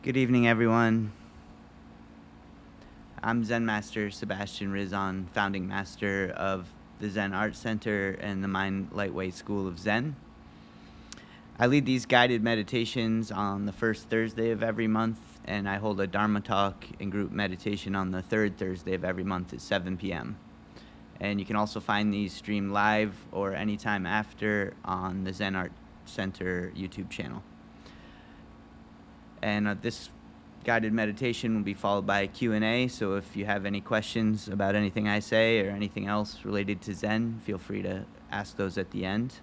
Good evening, everyone. I'm Zen Master Sebastian Rizzon, founding master of the Zen Art Center and the Mindlightway School of Zen. I lead these guided meditations on the first Thursday of every month, and I hold a Dharma talk and group meditation on the third Thursday of every month at 7 p.m. And you can also find these streamed live or anytime after on the Zen Art Center YouTube channel. And this guided meditation will be followed by a Q&A, so if you have any questions about anything I say or anything else related to Zen, feel free to ask those at the end.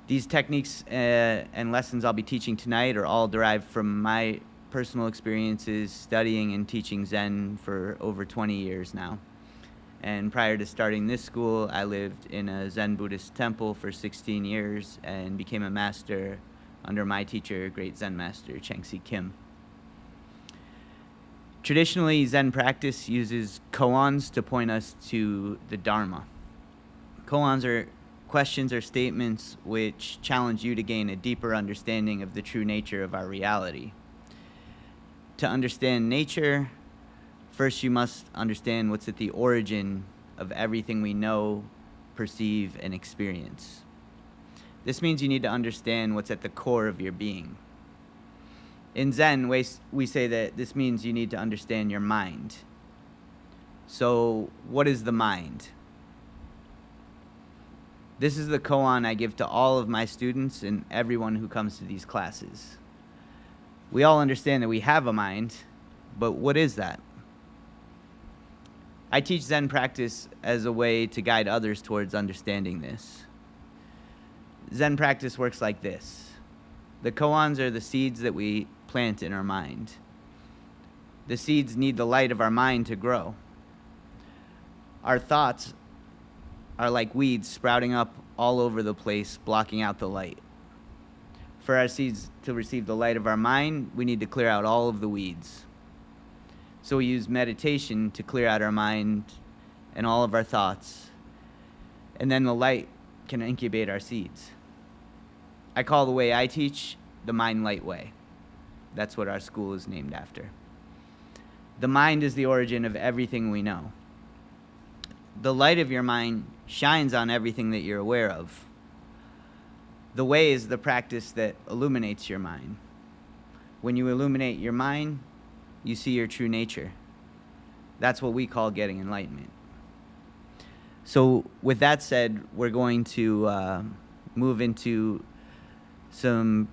These techniques and lessons I'll be teaching tonight are all derived from my personal experiences studying and teaching Zen for over 20 years now. And prior to starting this school, I lived in a Zen Buddhist temple for 16 years and became a master under my teacher, great Zen Master Chengsi Kim. Traditionally, Zen practice uses koans to point us to the Dharma. Koans are questions or statements which challenge you to gain a deeper understanding of the true nature of our reality. To understand nature, first you must understand what's at the origin of everything we know, perceive, and experience. This means you need to understand what's at the core of your being. In Zen, we say that this means you need to understand your mind. So, what is the mind? This is the koan I give to all of my students and everyone who comes to these classes. We all understand that we have a mind, but what is that? I teach Zen practice as a way to guide others towards understanding this. Zen practice works like this. The koans are the seeds that we plant in our mind. The seeds need the light of our mind to grow. Our thoughts are like weeds sprouting up all over the place, blocking out the light. For our seeds to receive the light of our mind, we need to clear out all of the weeds. So we use meditation to clear out our mind and all of our thoughts, and then the light can incubate our seeds. I call the way I teach the mindlightway. That's what our school is named after. The mind is the origin of everything we know. The light of your mind shines on everything that you're aware of. The way is the practice that illuminates your mind. When you illuminate your mind, you see your true nature. That's what we call getting enlightenment. So with that said, we're going to move into some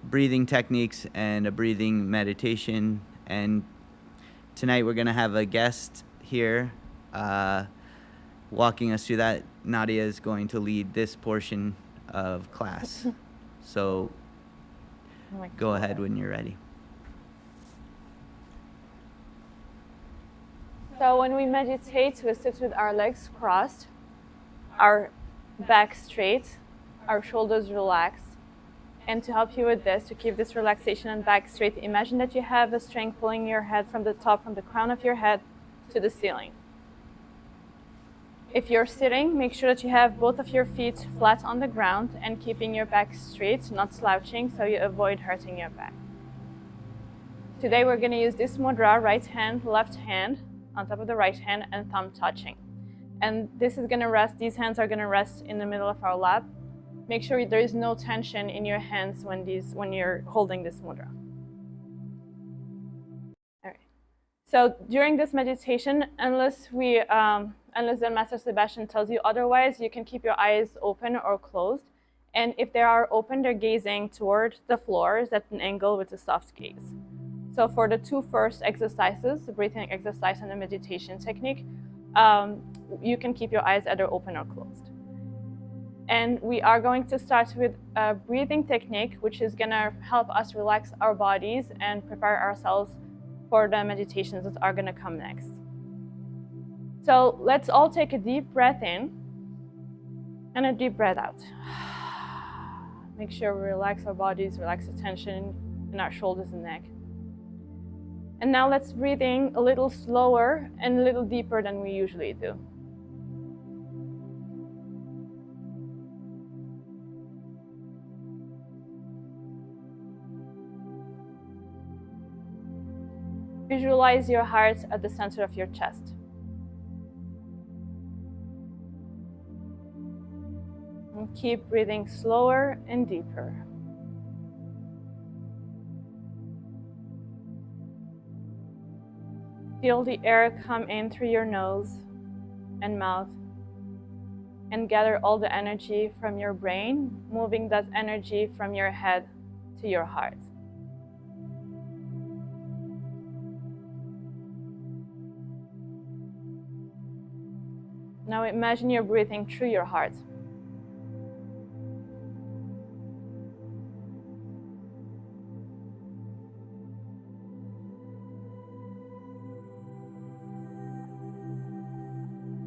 breathing techniques and a breathing meditation. And tonight we're going to have a guest here walking us through that. Nadia is going to lead this portion of class. So go ahead when you're ready. So when we meditate, we sit with our legs crossed, our back straight, our shoulders relaxed. And to help you with this, to keep this relaxation and back straight, imagine that you have a string pulling your head from the top, from the crown of your head to the ceiling. If you're sitting, make sure that you have both of your feet flat on the ground and keeping your back straight, not slouching, so you avoid hurting your back. Today we're going to use this mudra, right hand, left hand, on top of the right hand, and thumb touching. And this is going to rest, these hands are going to rest in the middle of our lap. Make sure there is no tension in your hands when you're holding this mudra. All right. So during this meditation, unless Zen Master Sebastian tells you otherwise, you can keep your eyes open or closed. And if they are open, they're gazing toward the floor at an angle with a soft gaze. So for the two first exercises, the breathing exercise and the meditation technique, you can keep your eyes either open or closed. And we are going to start with a breathing technique, which is going to help us relax our bodies and prepare ourselves for the meditations that are going to come next. So let's all take a deep breath in and a deep breath out. Make sure we relax our bodies, relax the tension in our shoulders and neck. And now let's breathe in a little slower and a little deeper than we usually do. Visualize your heart at the center of your chest. And keep breathing slower and deeper. Feel the air come in through your nose and mouth and gather all the energy from your brain, moving that energy from your head to your heart. Now imagine you're breathing through your heart.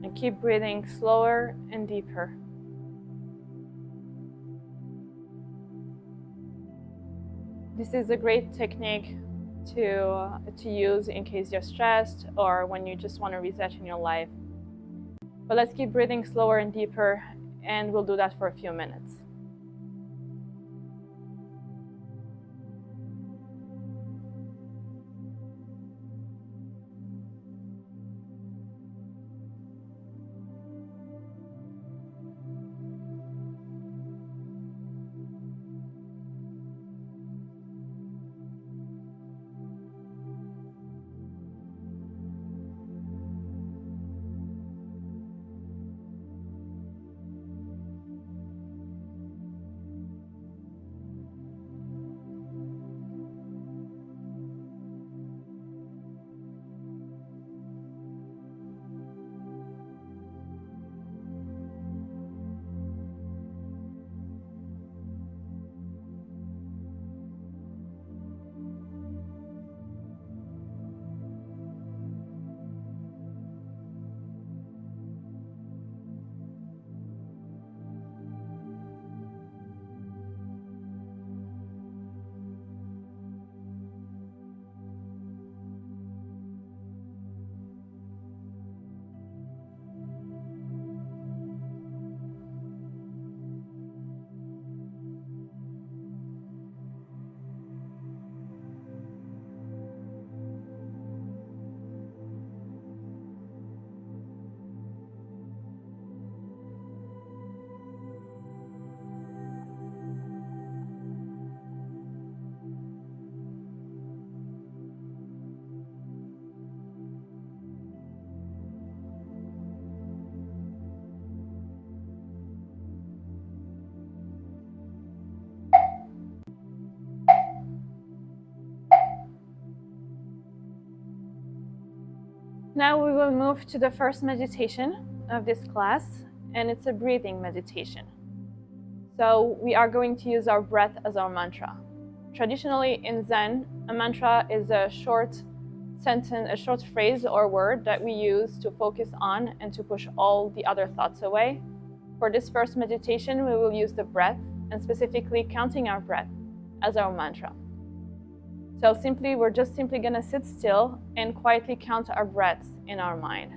And keep breathing slower and deeper. This is a great technique to use in case you're stressed or when you just want to reset in your life. But let's keep breathing slower and deeper, and we'll do that for a few minutes. Now we will move to the first meditation of this class, and it's a breathing meditation. So we are going to use our breath as our mantra. Traditionally in Zen, a mantra is a short sentence, a short phrase or word that we use to focus on and to push all the other thoughts away. For this first meditation, we will use the breath, and specifically counting our breath as our mantra. So we're just simply gonna sit still and quietly count our breaths in our mind.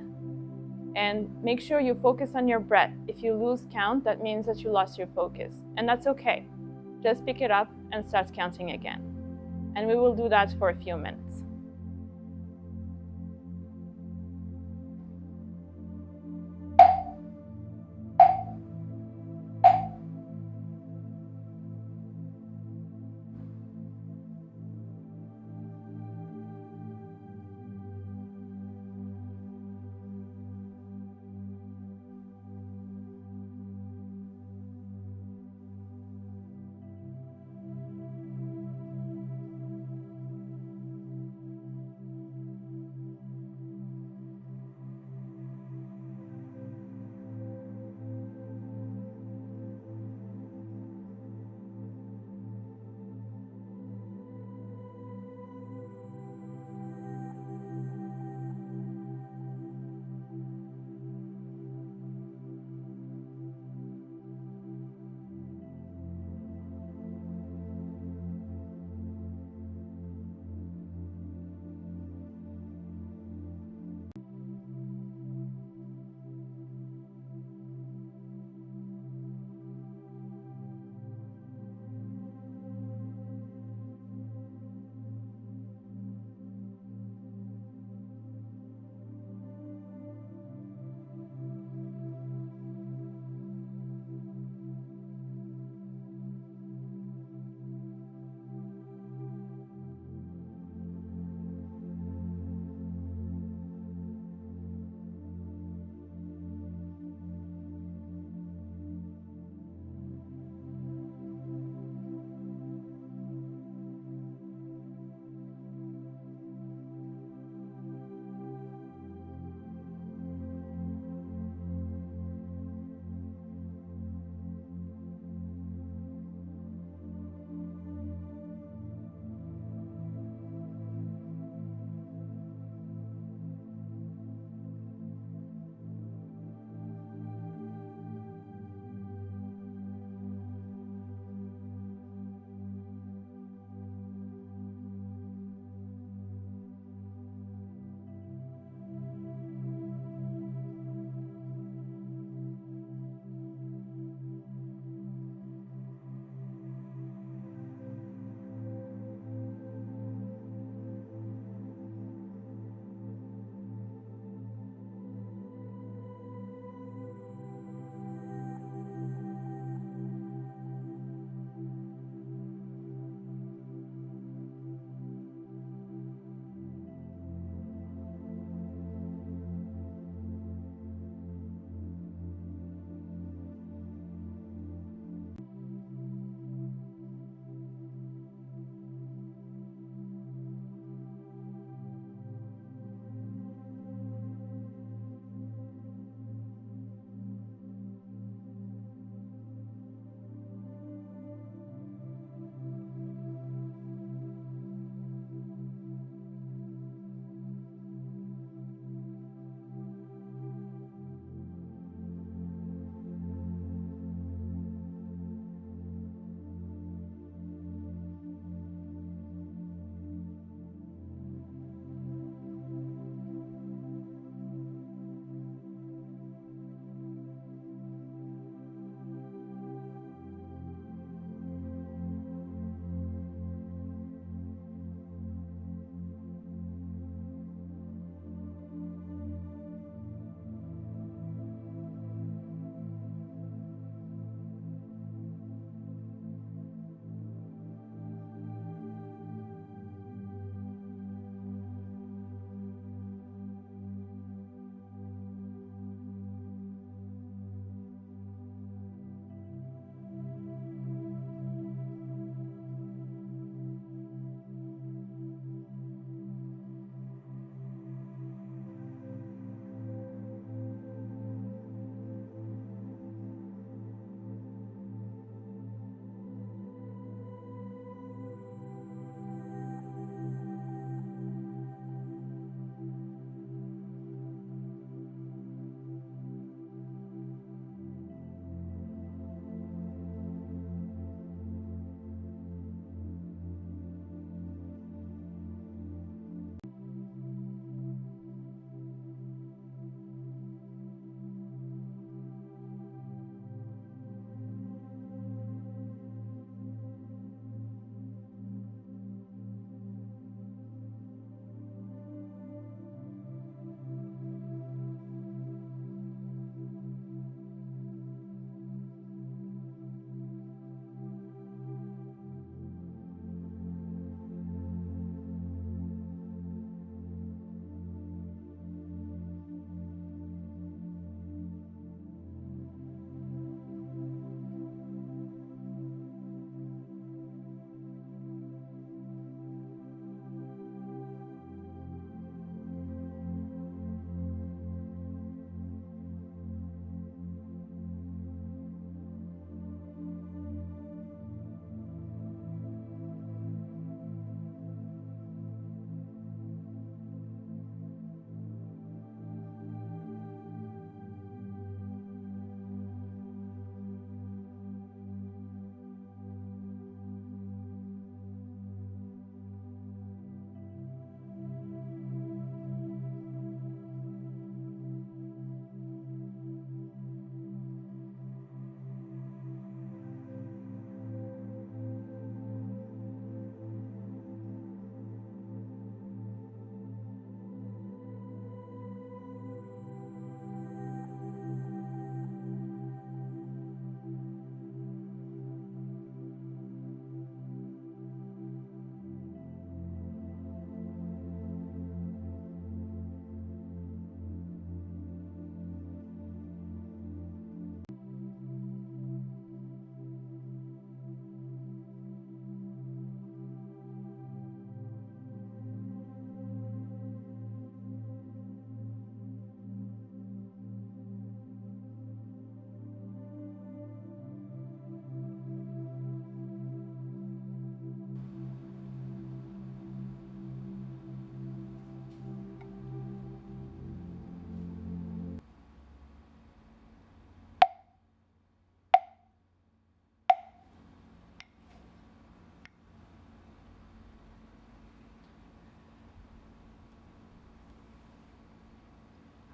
And make sure you focus on your breath. If you lose count, that means that you lost your focus. And that's okay. Just pick it up and start counting again. And we will do that for a few minutes.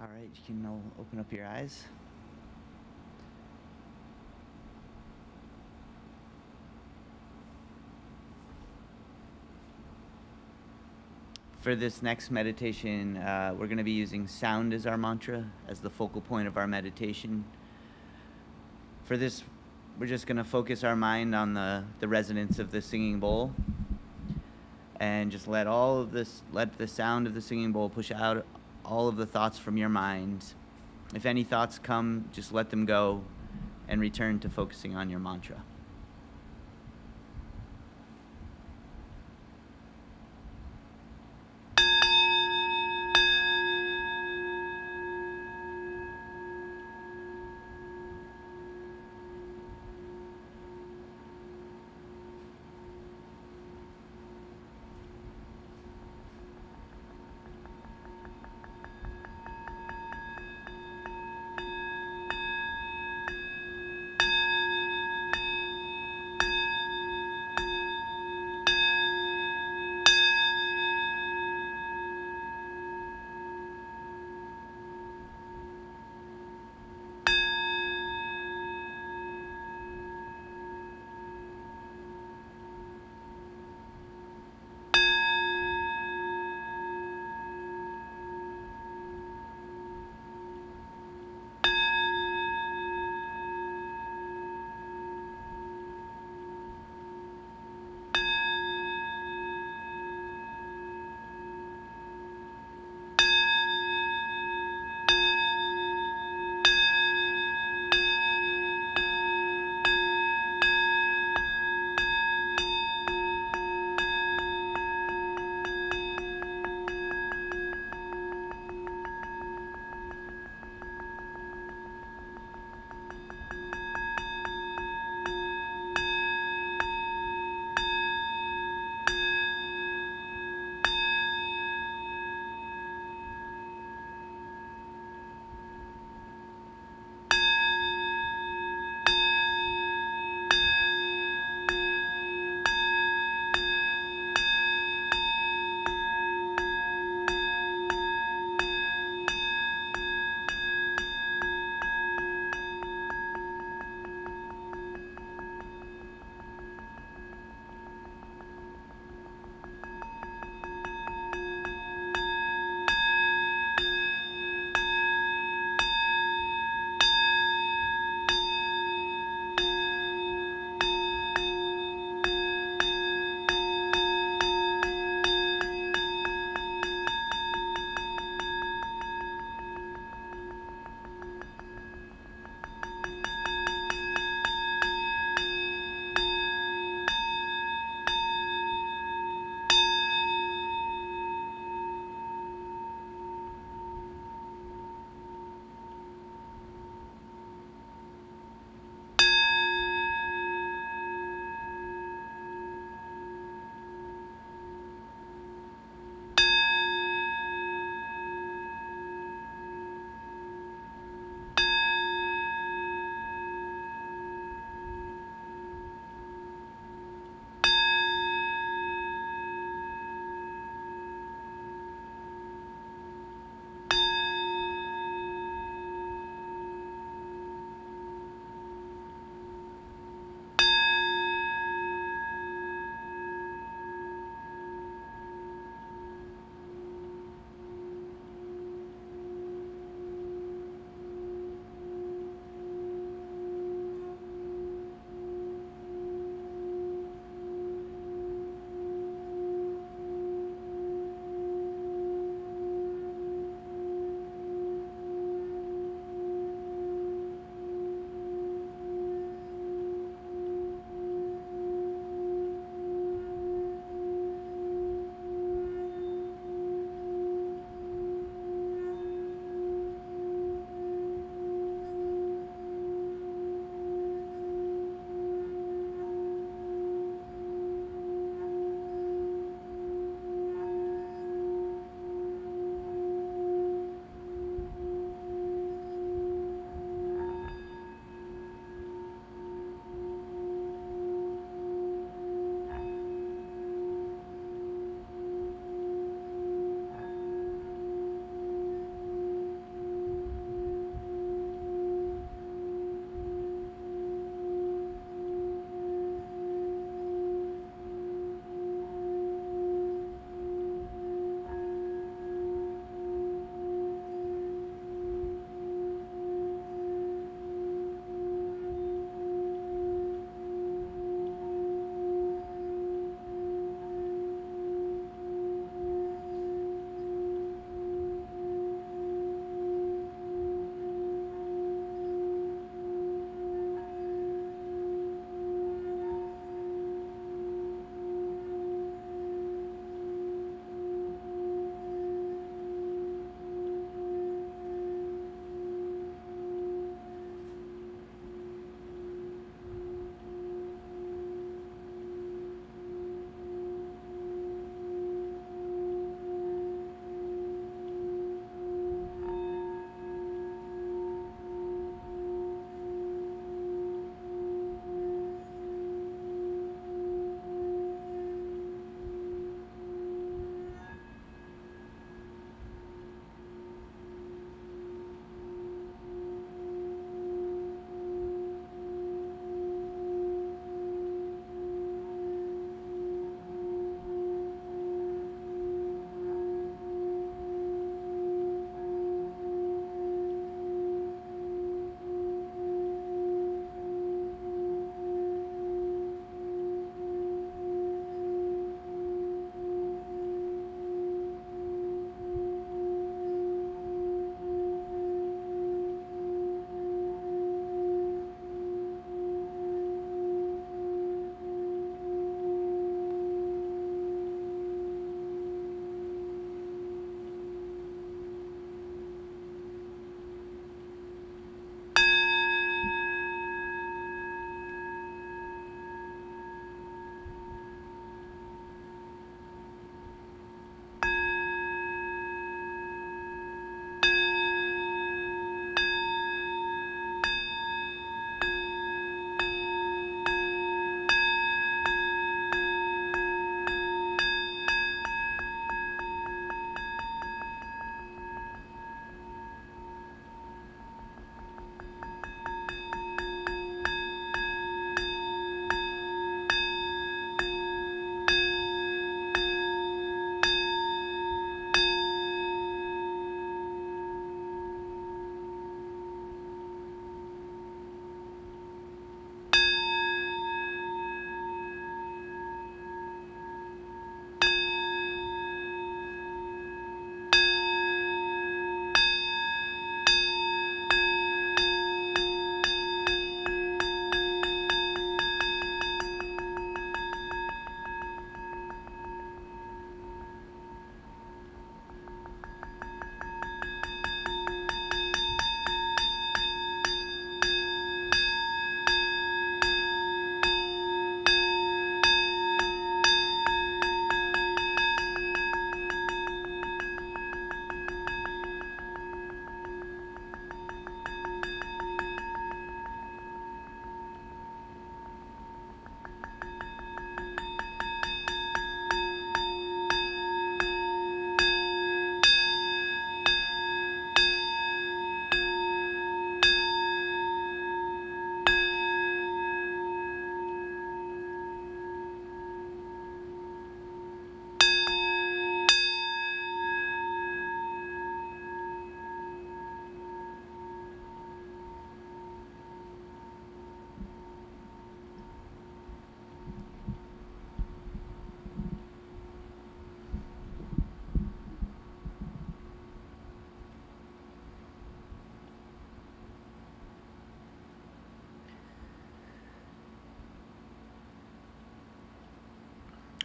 All right, you can now open up your eyes. For this next meditation, we're going to be using sound as our mantra, as the focal point of our meditation. For this, we're just going to focus our mind on the resonance of the singing bowl, and just let the sound of the singing bowl push out all of the thoughts from your mind. If any thoughts come, just let them go and return to focusing on your mantra.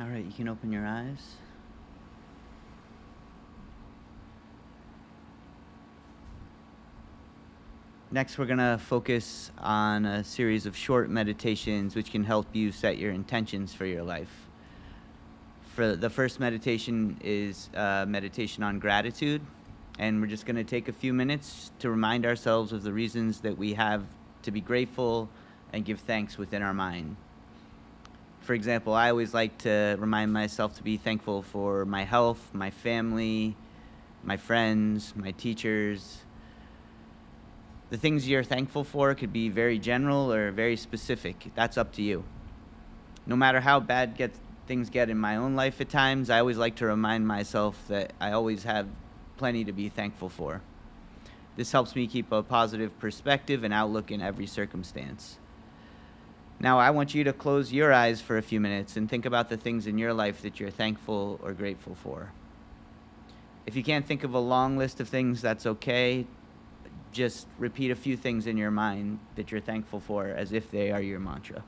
All right, you can open your eyes. Next, we're going to focus on a series of short meditations which can help you set your intentions for your life. For the first meditation is meditation on gratitude, and we're just going to take a few minutes to remind ourselves of the reasons that we have to be grateful and give thanks within our mind. For example, I always like to remind myself to be thankful for my health, my family, my friends, my teachers. The things you're thankful for could be very general or very specific. That's up to you. No matter how bad things get in my own life at times, I always like to remind myself that I always have plenty to be thankful for. This helps me keep a positive perspective and outlook in every circumstance. Now, I want you to close your eyes for a few minutes and think about the things in your life that you're thankful or grateful for. If you can't think of a long list of things, that's okay. Just repeat a few things in your mind that you're thankful for as if they are your mantra.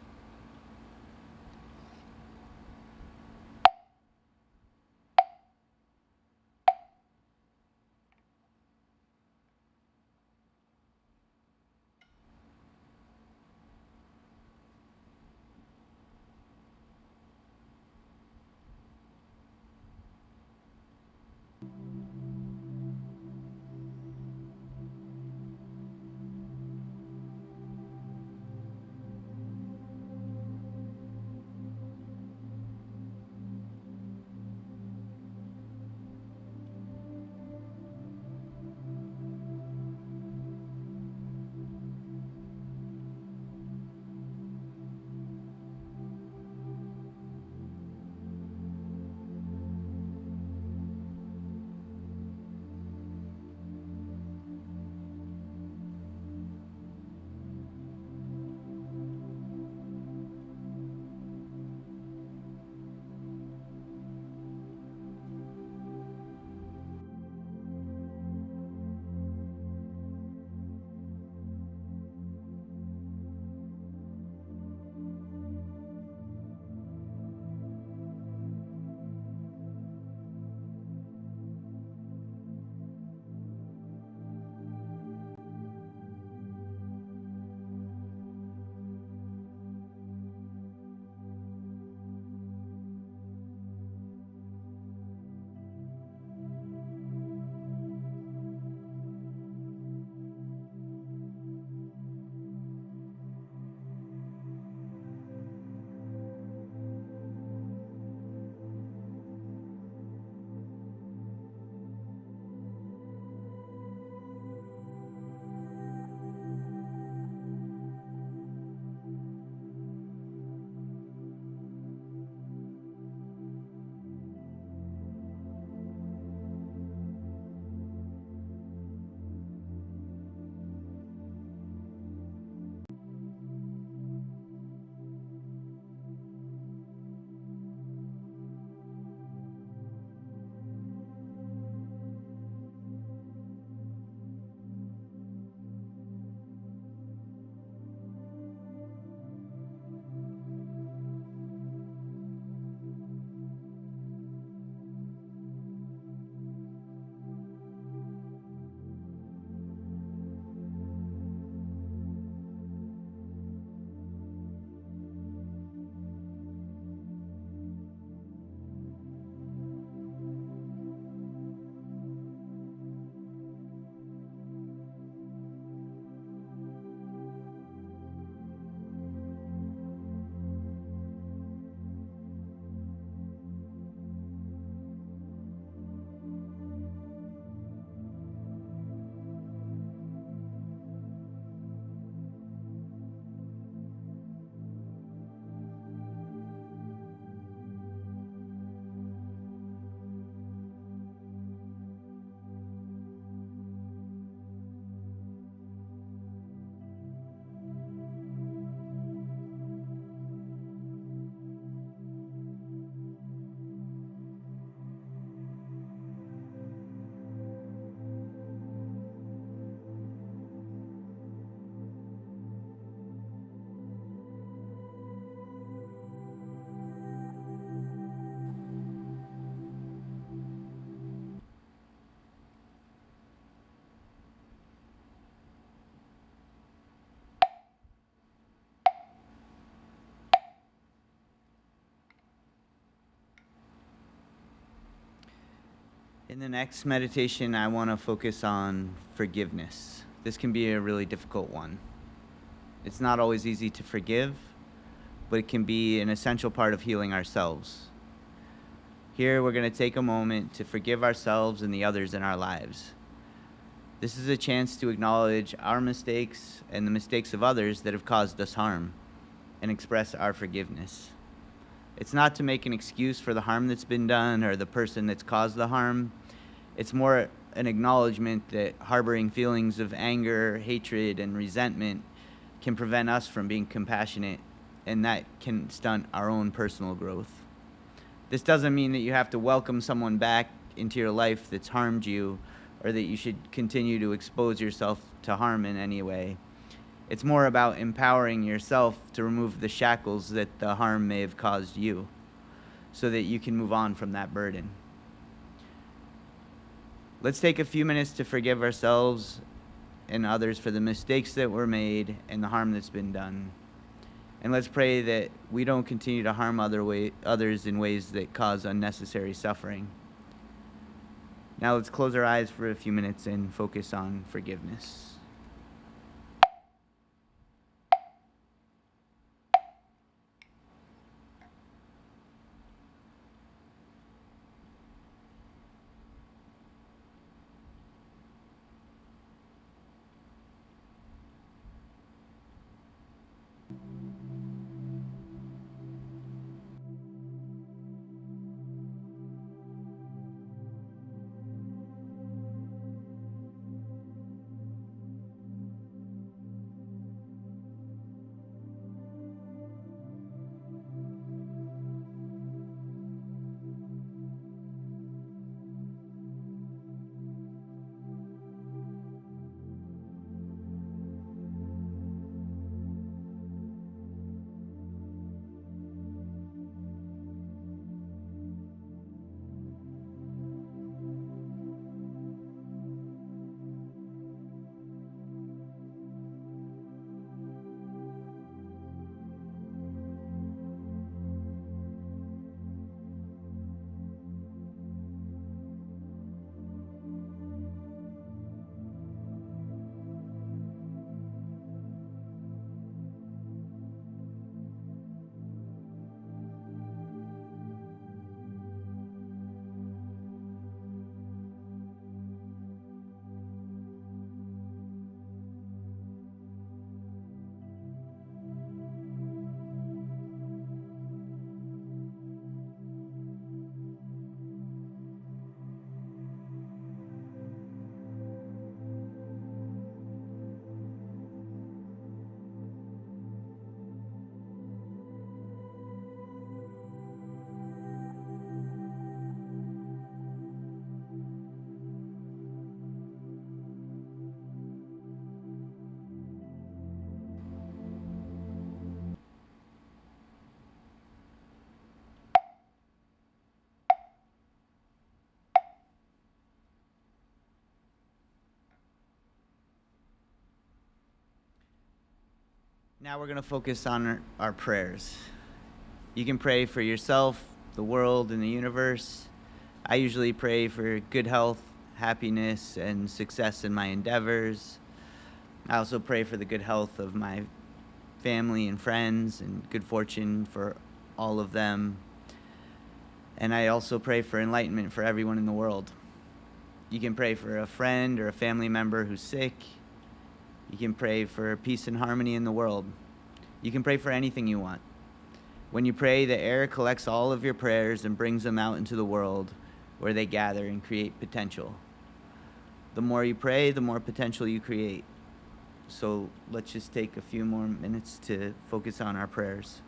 In the next meditation, I want to focus on forgiveness. This can be a really difficult one. It's not always easy to forgive, but it can be an essential part of healing ourselves. Here, we're going to take a moment to forgive ourselves and the others in our lives. This is a chance to acknowledge our mistakes and the mistakes of others that have caused us harm and express our forgiveness. It's not to make an excuse for the harm that's been done or the person that's caused the harm. It's more an acknowledgement that harboring feelings of anger, hatred, and resentment can prevent us from being compassionate, and that can stunt our own personal growth. This doesn't mean that you have to welcome someone back into your life that's harmed you, or that you should continue to expose yourself to harm in any way. It's more about empowering yourself to remove the shackles that the harm may have caused you, so that you can move on from that burden. Let's take a few minutes to forgive ourselves and others for the mistakes that were made and the harm that's been done. And let's pray that we don't continue to harm others in ways that cause unnecessary suffering. Now let's close our eyes for a few minutes and focus on forgiveness. Now we're going to focus on our prayers. You can pray for yourself, the world, and the universe. I usually pray for good health, happiness, and success in my endeavors. I also pray for the good health of my family and friends and good fortune for all of them. And I also pray for enlightenment for everyone in the world. You can pray for a friend or a family member who's sick. You can pray for peace and harmony in the world. You can pray for anything you want. When you pray, the air collects all of your prayers and brings them out into the world where they gather and create potential. The more you pray, the more potential you create. So let's just take a few more minutes to focus on our prayers.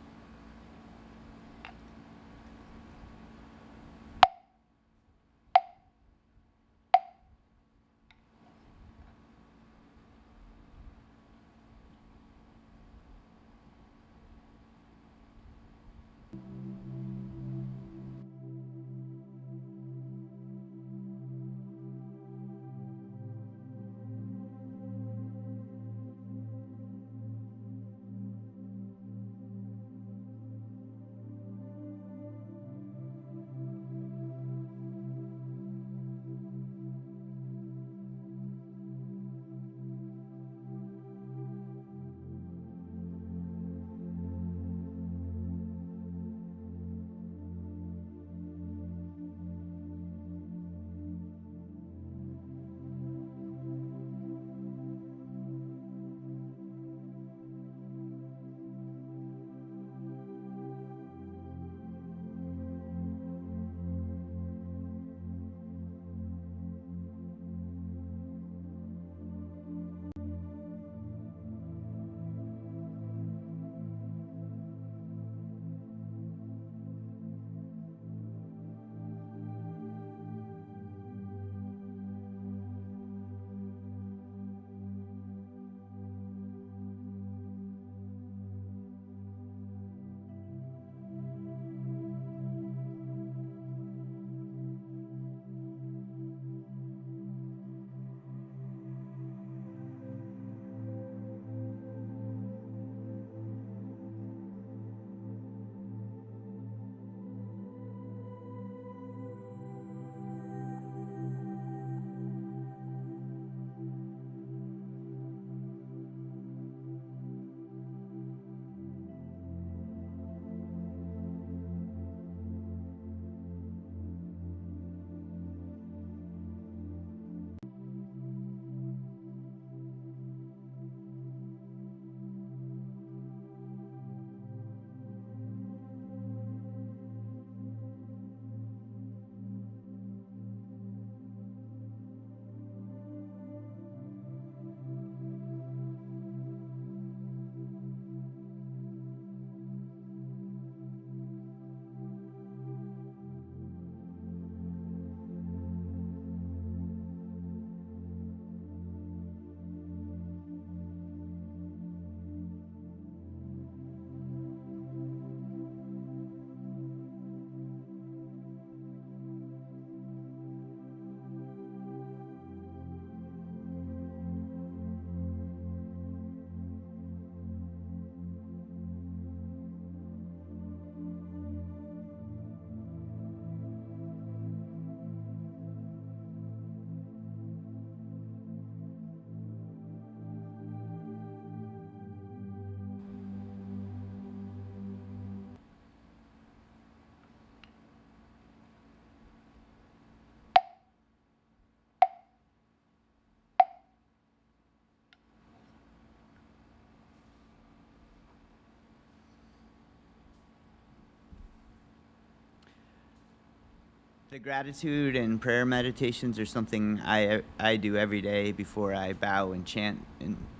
The gratitude and prayer meditations are something I do every day before I bow and chant,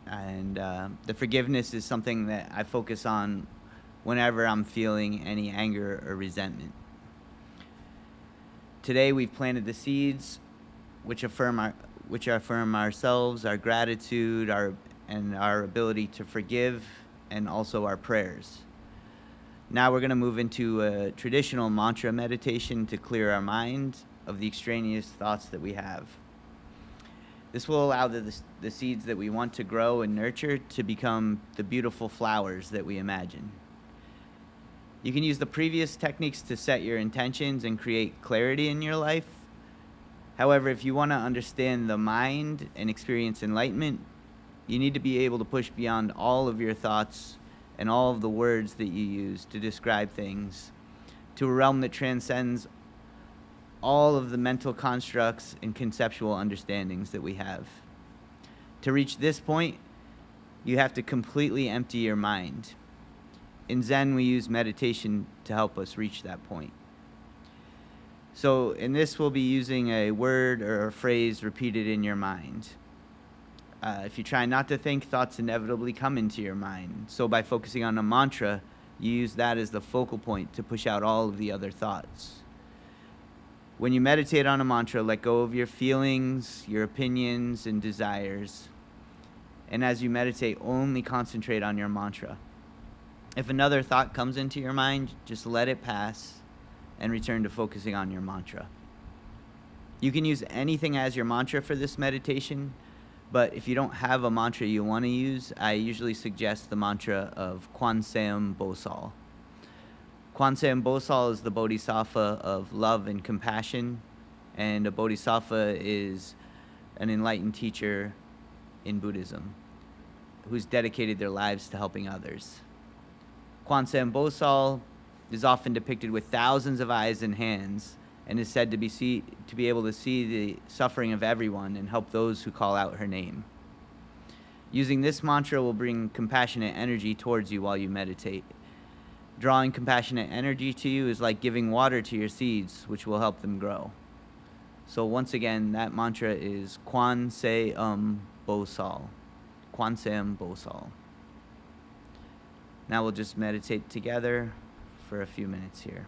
and the forgiveness is something that I focus on whenever I'm feeling any anger or resentment. Today we've planted the seeds which affirm ourselves, our gratitude, and our ability to forgive, and also our prayers. Now we're going to move into a traditional mantra meditation to clear our mind of the extraneous thoughts that we have. This will allow the seeds that we want to grow and nurture to become the beautiful flowers that we imagine. You can use the previous techniques to set your intentions and create clarity in your life. However, if you want to understand the mind and experience enlightenment, you need to be able to push beyond all of your thoughts and all of the words that you use to describe things to a realm that transcends all of the mental constructs and conceptual understandings that we have. To reach this point, you have to completely empty your mind. In Zen, we use meditation to help us reach that point. So in this, we'll be using a word or a phrase repeated in your mind. If you try not to think, thoughts inevitably come into your mind. So by focusing on a mantra, you use that as the focal point to push out all of the other thoughts. When you meditate on a mantra, let go of your feelings, your opinions, and desires. And as you meditate, only concentrate on your mantra. If another thought comes into your mind, just let it pass and return to focusing on your mantra. You can use anything as your mantra for this meditation, but if you don't have a mantra you want to use, I usually suggest the mantra of Kwanseum Bosal. Kwanseum Bosal is the Bodhisattva of love and compassion, and a Bodhisattva is an enlightened teacher in Buddhism who's dedicated their lives to helping others. Kwanseum Bosal is often depicted with thousands of eyes and hands, and is said to be able to see the suffering of everyone and help those who call out her name. Using this mantra will bring compassionate energy towards you while you meditate. Drawing compassionate energy to you is like giving water to your seeds, which will help them grow. So once again, that mantra is Kwanseum Bosal. Kwanseum Bosal. Now we'll just meditate together for a few minutes here.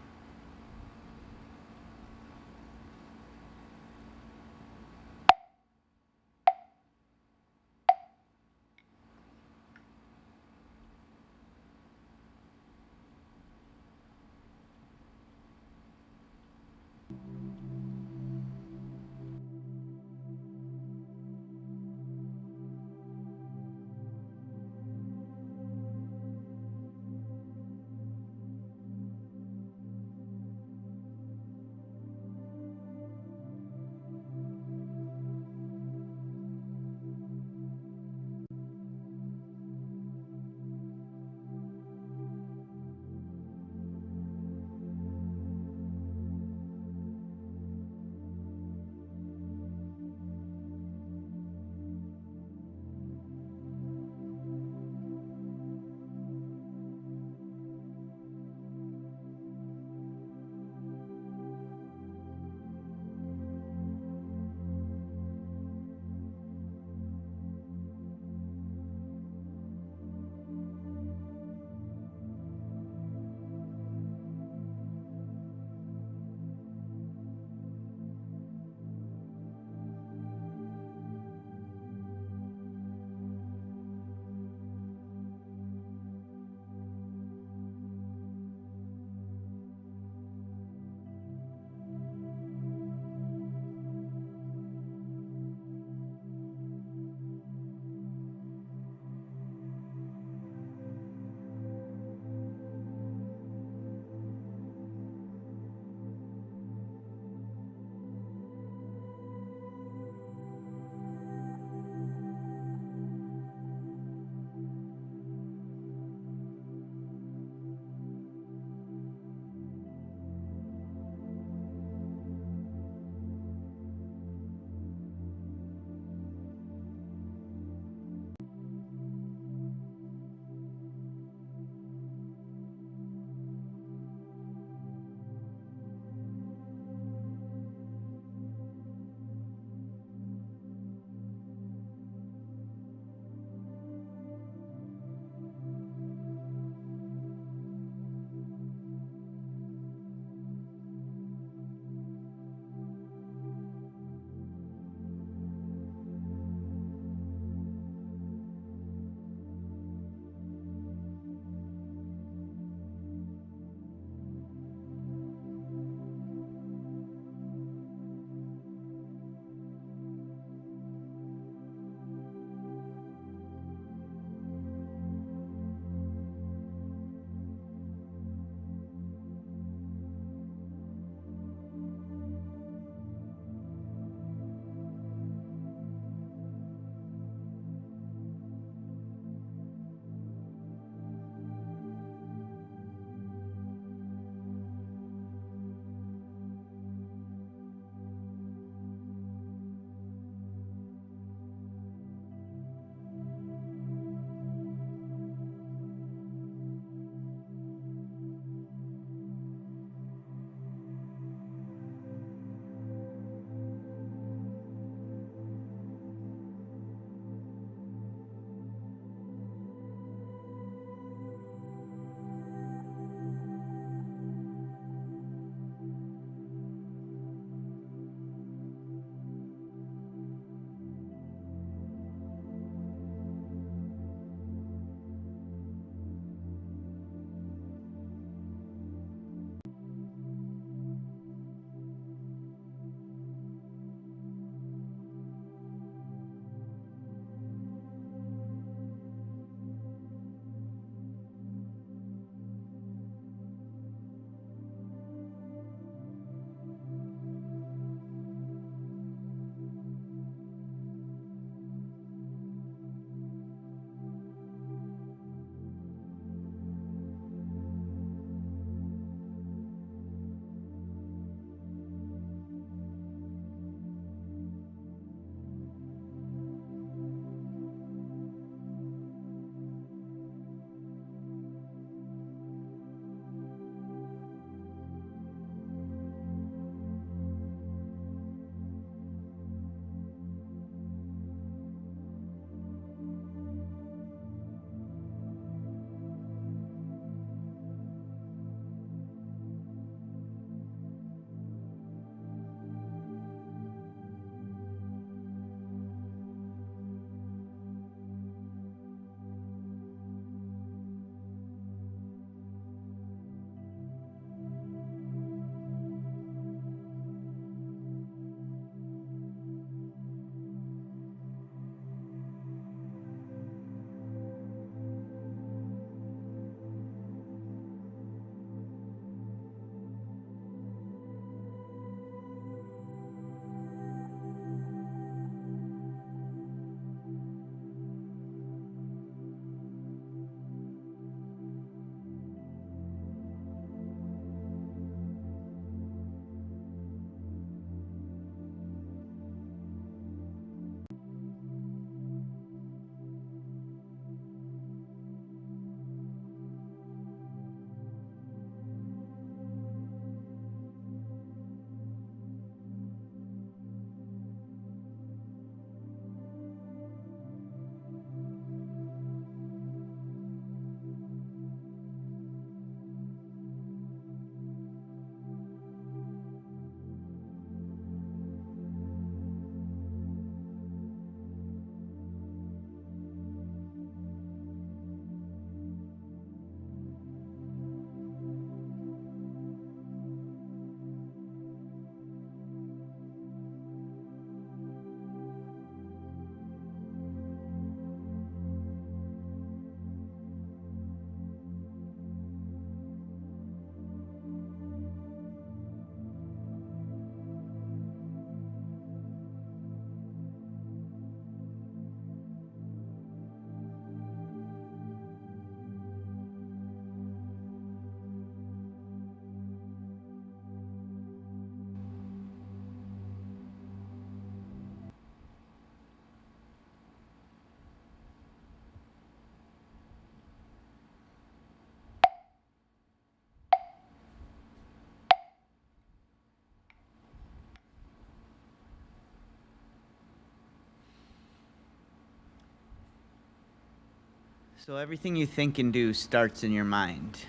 So everything you think and do starts in your mind.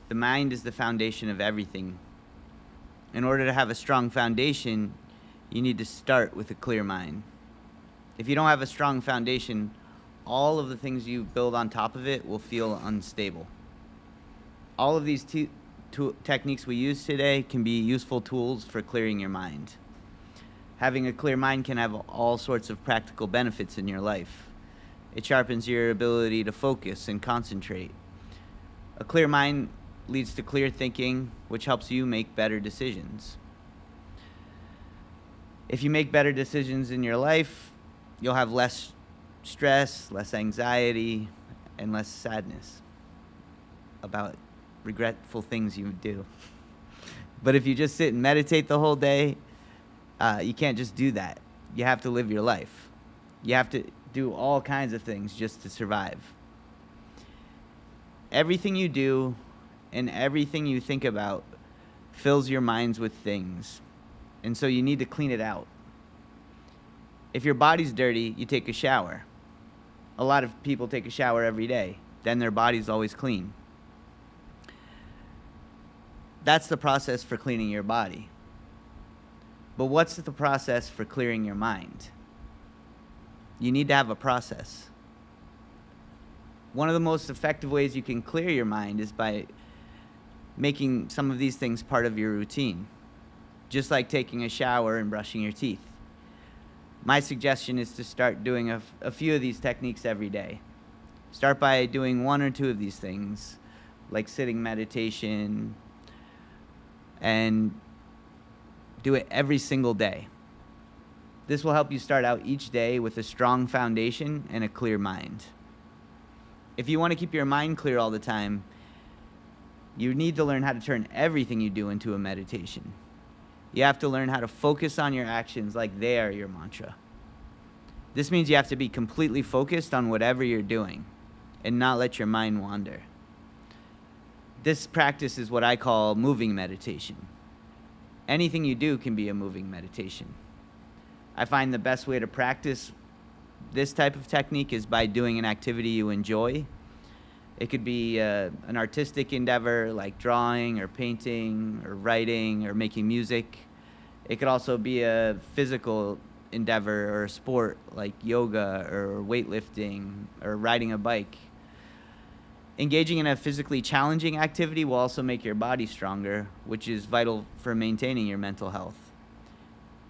The mind is the foundation of everything. In order to have a strong foundation, you need to start with a clear mind. If you don't have a strong foundation, all of the things you build on top of it will feel unstable. All of these techniques we use today can be useful tools for clearing your mind. Having a clear mind can have all sorts of practical benefits in your life. It sharpens your ability to focus and concentrate. A clear mind leads to clear thinking, which helps you make better decisions. If you make better decisions in your life, you'll have less stress, less anxiety, and less sadness about regretful things you do. But if you just sit and meditate the whole day, you can't just do that. You have to live your life. You have to do all kinds of things just to survive. Everything you do and everything you think about fills your minds with things. And so you need to clean it out. If your body's dirty, you take a shower. A lot of people take a shower every day. Then their body's always clean. That's the process for cleaning your body. But what's the process for clearing your mind? You need to have a process. One of the most effective ways you can clear your mind is by making some of these things part of your routine, just like taking a shower and brushing your teeth. My suggestion is to start doing a few of these techniques every day. Start by doing one or two of these things, like sitting meditation, and do it every single day. This will help you start out each day with a strong foundation and a clear mind. If you want to keep your mind clear all the time, you need to learn how to turn everything you do into a meditation. You have to learn how to focus on your actions like they are your mantra. This means you have to be completely focused on whatever you're doing and not let your mind wander. This practice is what I call moving meditation. Anything you do can be a moving meditation. I find the best way to practice this type of technique is by doing an activity you enjoy. It could be an artistic endeavor like drawing or painting or writing or making music. It could also be a physical endeavor or a sport like yoga or weightlifting or riding a bike. Engaging in a physically challenging activity will also make your body stronger, which is vital for maintaining your mental health.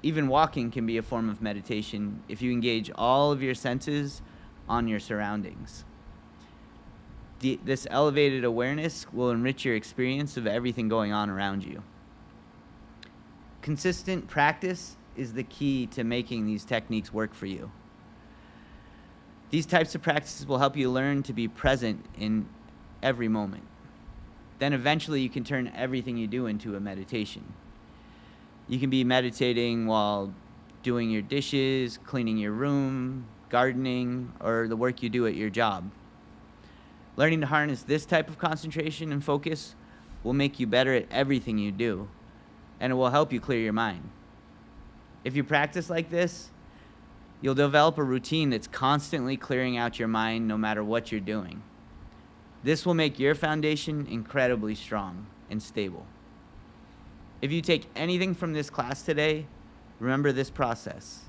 Even walking can be a form of meditation if you engage all of your senses on your surroundings. This elevated awareness will enrich your experience of everything going on around you. Consistent practice is the key to making these techniques work for you. These types of practices will help you learn to be present in every moment. Then eventually you can turn everything you do into a meditation. You can be meditating while doing your dishes, cleaning your room, gardening, or the work you do at your job. Learning to harness this type of concentration and focus will make you better at everything you do, and it will help you clear your mind. If you practice like this, you'll develop a routine that's constantly clearing out your mind no matter what you're doing. This will make your foundation incredibly strong and stable. If you take anything from this class today, remember this process.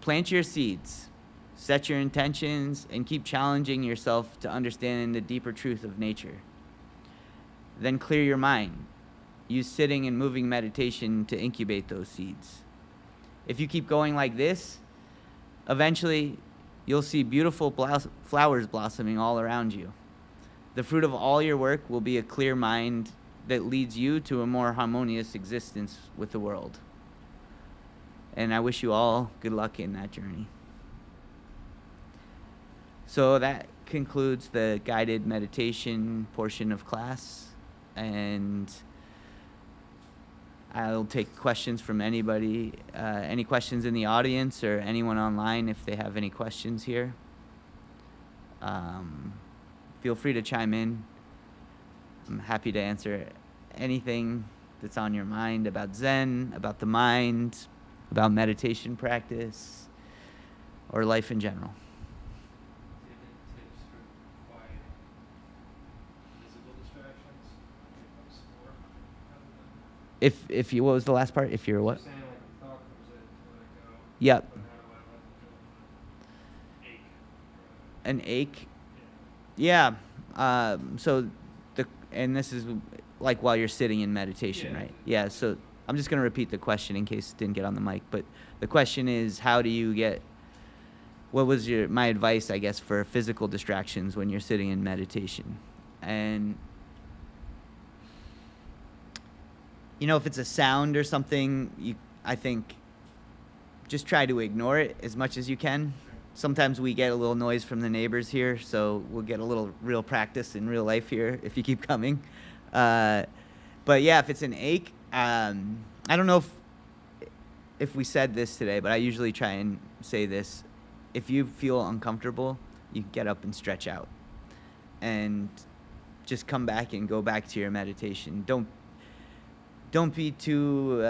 Plant your seeds, set your intentions, and keep challenging yourself to understand the deeper truth of nature. Then clear your mind. Use sitting and moving meditation to incubate those seeds. If you keep going like this, eventually you'll see beautiful flowers blossoming all around you. The fruit of all your work will be a clear mind that leads you to a more harmonious existence with the world. And I wish you all good luck in that journey. So that concludes the guided meditation portion of class, and I'll take questions from anybody, any questions in the audience or anyone online if they have any questions here. Feel free to chime in. I'm happy to answer anything that's on your mind about Zen, about the mind, about meditation practice, or life in general. Do you have any tips If you, what was the last part? If you're what? Saying like the thought comes in to let it go. Yep. But how do I let it go? An ache. Yeah. Yeah. So and this is like while you're sitting in meditation, Yeah. right? Yeah. So I'm just gonna repeat the question in case it didn't get on the mic. But the question is, how do you get? What was my advice, I guess, for physical distractions when you're sitting in meditation? And if it's a sound or something, I think just try to ignore it as much as you can. Sometimes we get a little noise from the neighbors here, so we'll get a little real practice in real life here if you keep coming. But yeah, if it's an ache, I don't know if we said this today, but I usually try and say this. If you feel uncomfortable, you get up and stretch out. And just come back and go back to your meditation. Don't be too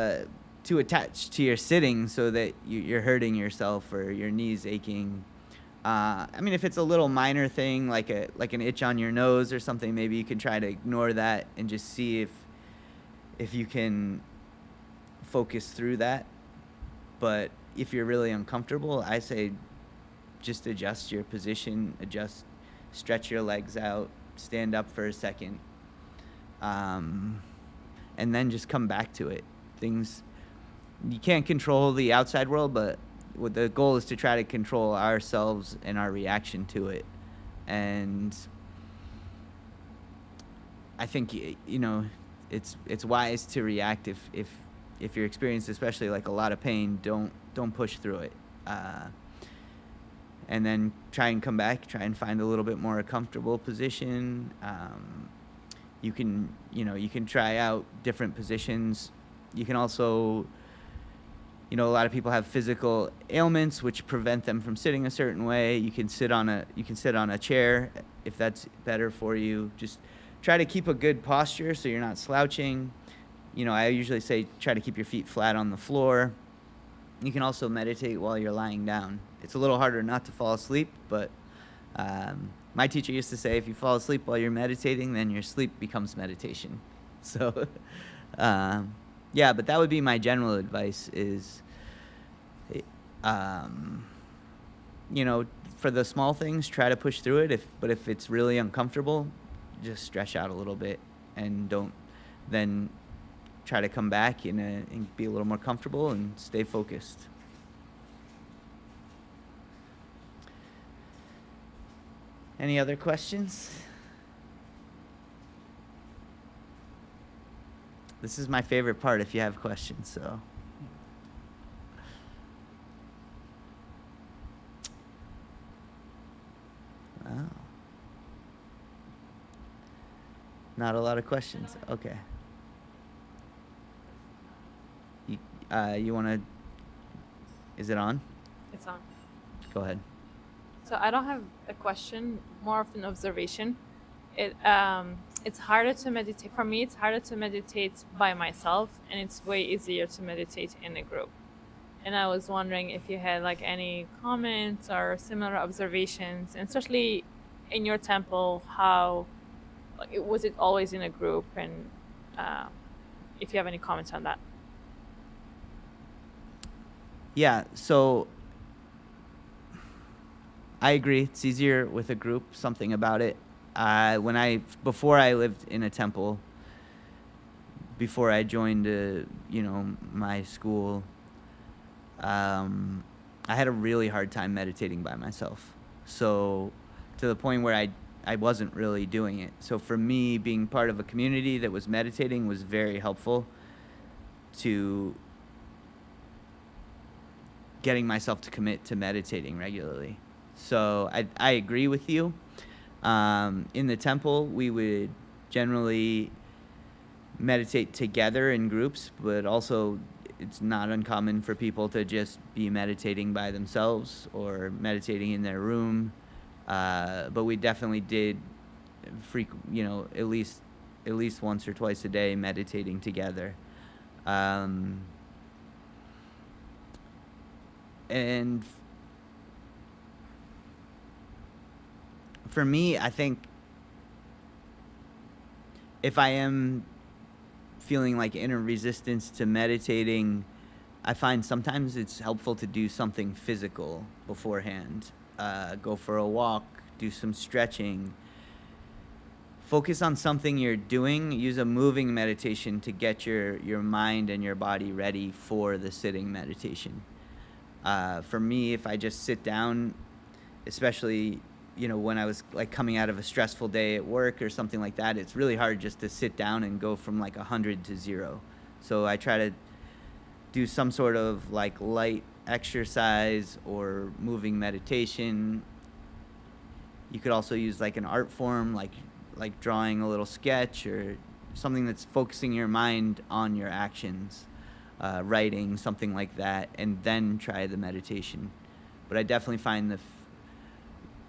attached to your sitting so that you're hurting yourself or your knees aching. I mean, if it's a little minor thing like an itch on your nose or something, maybe you can try to ignore that and just see if you can focus through that. But if you're really uncomfortable, I say just adjust your position, stretch your legs out, stand up for a second, and then just come back to it. You can't control the outside world, but the goal is to try to control ourselves and our reaction to it. And I think it's wise to react if you're experiencing especially like a lot of pain. Don't push through it, and then try and come back. Try and find a little bit more comfortable position. You can try out different positions. You can also, a lot of people have physical ailments which prevent them from sitting a certain way. You can sit on a chair if that's better for you. Just try to keep a good posture so you're not slouching. I usually say try to keep your feet flat on the floor. You can also meditate while you're lying down. It's a little harder not to fall asleep, but my teacher used to say if you fall asleep while you're meditating, then your sleep becomes meditation. So, yeah, but that would be my general advice is, for the small things, try to push through it. But if it's really uncomfortable, just stretch out a little bit and then try to come back and be a little more comfortable and stay focused. Any other questions? This is my favorite part if you have questions, so. Oh. Not a lot of questions. Okay. You want to... Is it on? It's on. Go ahead. So I don't have a question, more of an observation. It's harder to meditate. For me, it's harder to meditate by myself, and it's way easier to meditate in a group. And I was wondering if you had like any comments or similar observations, and especially in your temple, how was it always in a group, and if you have any comments on that. Yeah, so I agree. It's easier with a group, something about it. Before I lived in a temple, before I joined, my school, I had a really hard time meditating by myself. So to the point where I wasn't really doing it. So for me, being part of a community that was meditating was very helpful to getting myself to commit to meditating regularly. So I agree with you. In the temple, we would generally meditate together in groups, but also it's not uncommon for people to just be meditating by themselves or meditating in their room. But we definitely did at least once or twice a day meditating together. And for me, I think if I am feeling like inner resistance to meditating, I find sometimes it's helpful to do something physical beforehand. Go for a walk, do some stretching. Focus on something you're doing. Use a moving meditation to get your mind and your body ready for the sitting meditation. For me, if I just sit down, especially, when I was like coming out of a stressful day at work or something like that, it's really hard just to sit down and go from like 100 to 0. So I try to do some sort of like light exercise or moving meditation. You could also use like an art form, like drawing a little sketch or something that's focusing your mind on your actions, writing, something like that, and then try the meditation. But I definitely find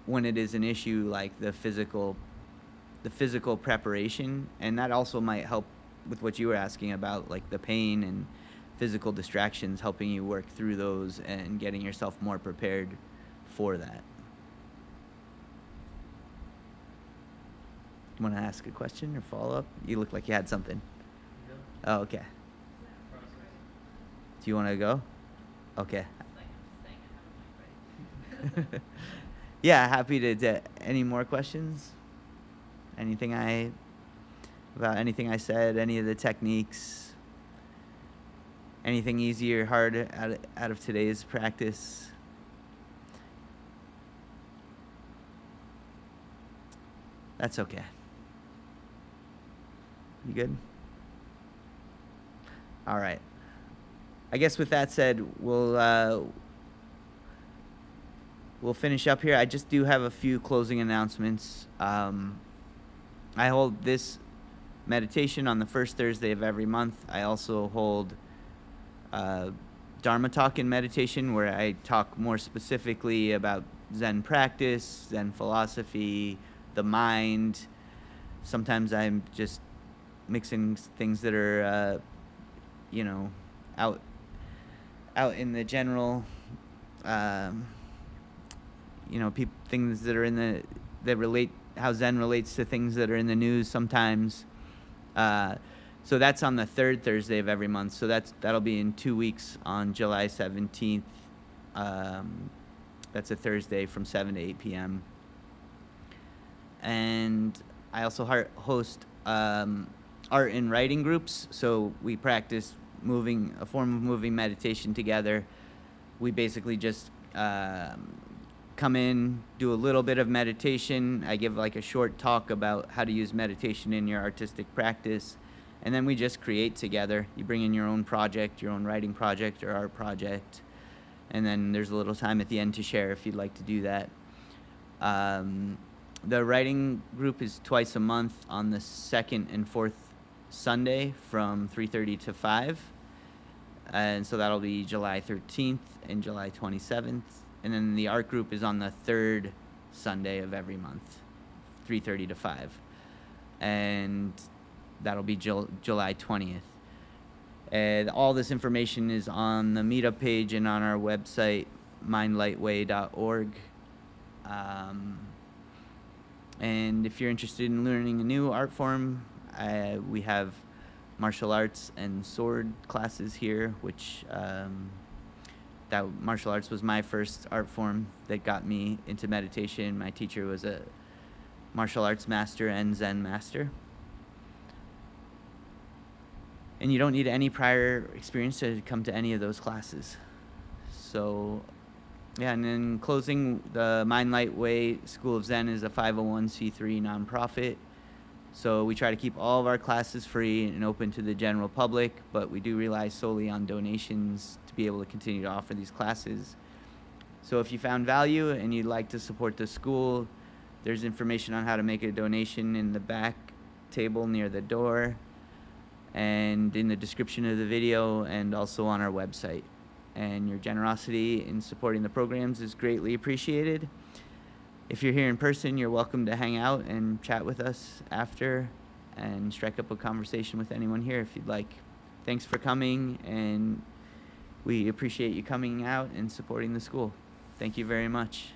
when it is an issue, like the physical preparation, and that also might help with what you were asking about, like the pain and physical distractions, helping you work through those and getting yourself more prepared for that. You want to ask a question or follow up? You look like you had something. Oh, okay. Do you want to go? Okay. Yeah, happy to. Any more questions? About anything I said, any of the techniques? Anything easy or hard out of today's practice? That's okay. You good? All right. I guess with that said, we'll finish up here. I just do have a few closing announcements. I hold this meditation on the first Thursday of every month. I also hold Dharma talk and meditation, where I talk more specifically about Zen practice, Zen philosophy, the mind. Sometimes I'm just mixing things that are, out in the general, things that are that relate, how Zen relates to things that are in the news sometimes. So that's on the third Thursday of every month. So that'll be in 2 weeks on July 17th. That's a Thursday from 7 to 8 p.m. And I also host art and writing groups. So we practice a form of moving meditation together. We basically just come in, do a little bit of meditation. I give like a short talk about how to use meditation in your artistic practice. And then we just create together. You bring in your own project, your own writing project or art project. And then there's a little time at the end to share if you'd like to do that. The writing group is twice a month on the second and fourth Sunday from 3:30 to 5. And so that'll be July 13th and July 27th. And then the art group is on the third Sunday of every month, 3:30 to 5. And that'll be July 20th. And all this information is on the meetup page and on our website, mindlightway.org. And if you're interested in learning a new art form, we have martial arts and sword classes here, which that martial arts was my first art form that got me into meditation. My teacher was a martial arts master and Zen master. And you don't need any prior experience to come to any of those classes. So, yeah, and in closing, the Mindlightway School of Zen is a 501c3 nonprofit. So we try to keep all of our classes free and open to the general public, but we do rely solely on donations to be able to continue to offer these classes. So if you found value and you'd like to support the school, there's information on how to make a donation in the back table near the door and in the description of the video and also on our website. And your generosity in supporting the programs is greatly appreciated. If you're here in person, you're welcome to hang out and chat with us after and strike up a conversation with anyone here if you'd like. Thanks for coming, and we appreciate you coming out and supporting the school. Thank you very much.